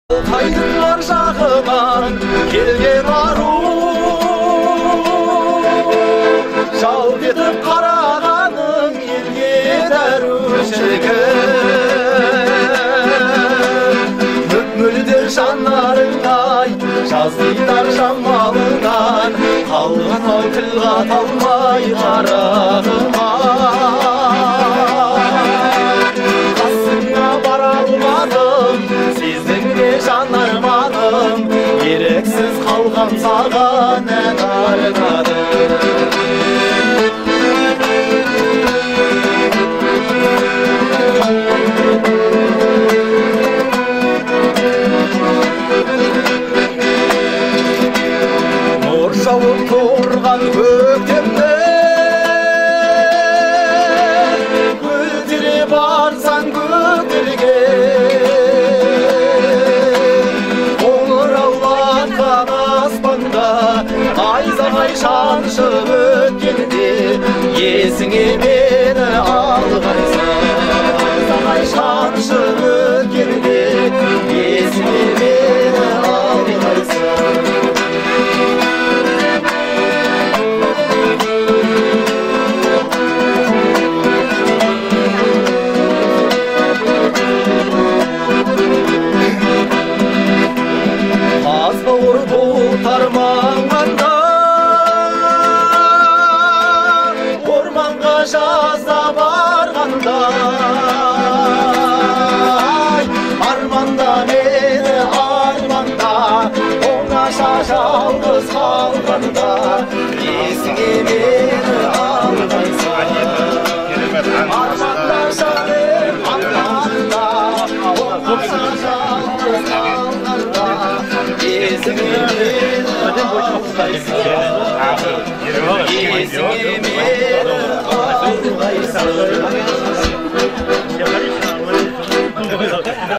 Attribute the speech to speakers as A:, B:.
A: Kaydınlar şahıman kelgen aru Şal edip karagaным elge dәрüşegen Mükmüldir şanlarыңай жаздыйдар шамалыңан Қалған ой тіл қаталмай қарағыма Қасыңа бара алмадым сездіңде жан арманым Ерексіз қалған саған ән арнадым Нұр жауып тұрған көктемде Гүлдере барсаң көктелге Қоңыраулатқан аспанда Найзағай шаншып өткенде Есіңе мені алғансың Найзағай шаншып өткенде Есіңе мені алғансың Азбауыр бұлтарманғанда Орманға жазда барғанда Арманда мені арманда Оңаша жалғыз қалғанда Есіңе мені алғансың Арманда жаным арманда Оңаша жалғыз қалғанда Есіңе мені алғансың